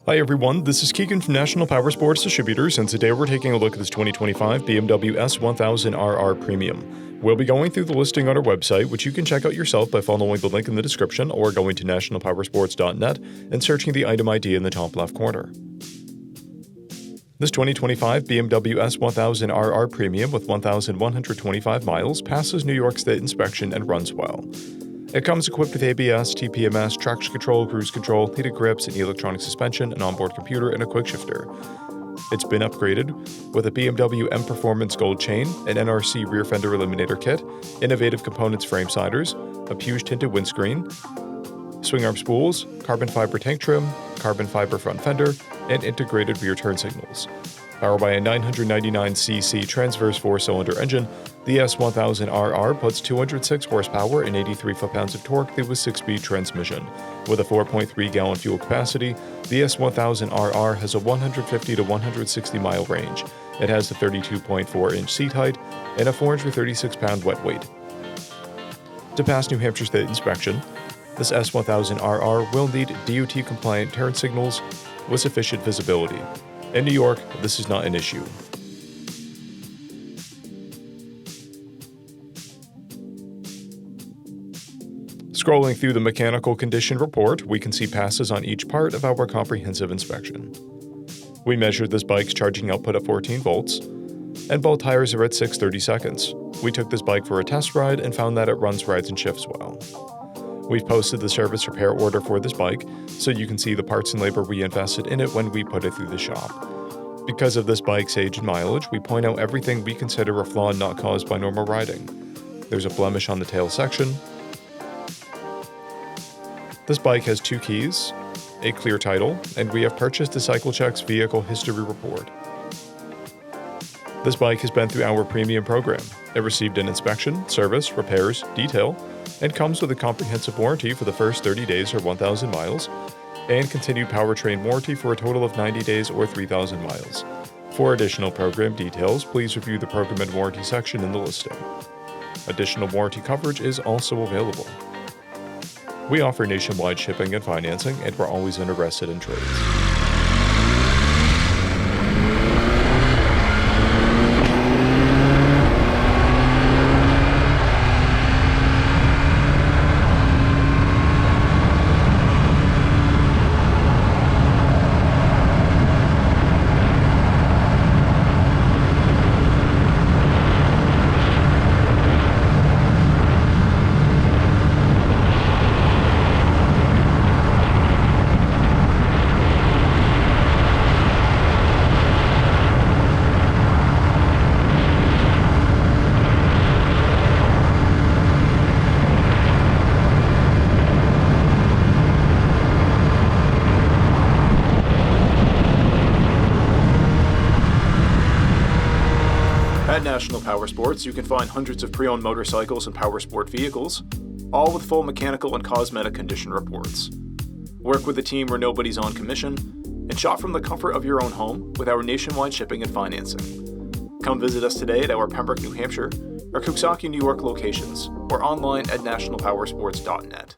Hi everyone, this is Keegan from National Powersports Distributors, and today we're taking a look at this 2025 BMW S1000RR Premium. We'll be going through the listing on our website, which you can check out yourself by following the link in the description or going to nationalpowersports.net and searching the item ID in the top left corner. This 2025 BMW S1000RR Premium with 1,125 miles passes New York State inspection and runs well. It comes equipped with ABS, TPMS, traction control, cruise control, heated grips, an electronic suspension, an onboard computer, and a quick shifter. It's been upgraded with a BMW M Performance Gold chain, an NRC rear fender eliminator kit, innovative components frame siders, a Puge tinted windscreen, swing arm spools, carbon fiber tank trim, carbon fiber front fender, and integrated rear turn signals. Powered by a 999cc transverse 4-cylinder engine, the S1000RR puts 206 horsepower and 83 foot-pounds of torque through a 6-speed transmission. With a 4.3-gallon fuel capacity, the S1000RR has a 150 to 160-mile range. It has a 32.4-inch seat height and a 436-pound wet weight. To pass New Hampshire State inspection, this S1000RR will need DOT-compliant turn signals with sufficient visibility. In New York, this is not an issue. Scrolling through the mechanical condition report, we can see passes on each part of our comprehensive inspection. We measured this bike's charging output at 14 volts, and both tires are at 6/30 seconds. We took this bike for a test ride and found that it runs, rides, and shifts well. We've posted the service repair order for this bike, so you can see the parts and labor we invested in it when we put it through the shop. Because of this bike's age and mileage, we point out everything we consider a flaw not caused by normal riding. There's a blemish on the tail section. This bike has 2 keys, a clear title, and we have purchased the CycleCheck's vehicle history report. This bike has been through our premium program. It received an inspection, service, repairs, detail, and comes with a comprehensive warranty for the first 30 days or 1,000 miles, and continued powertrain warranty for a total of 90 days or 3,000 miles. For additional program details, please review the program and warranty section in the listing. Additional warranty coverage is also available. We offer nationwide shipping and financing, and we're always interested in trades. At National Powersports, you can find hundreds of pre-owned motorcycles and powersport vehicles, all with full mechanical and cosmetic condition reports. Work with a team where nobody's on commission, and shop from the comfort of your own home with our nationwide shipping and financing. Come visit us today at our Pembroke, New Hampshire, or Coxsackie, New York locations, or online at nationalpowersports.net.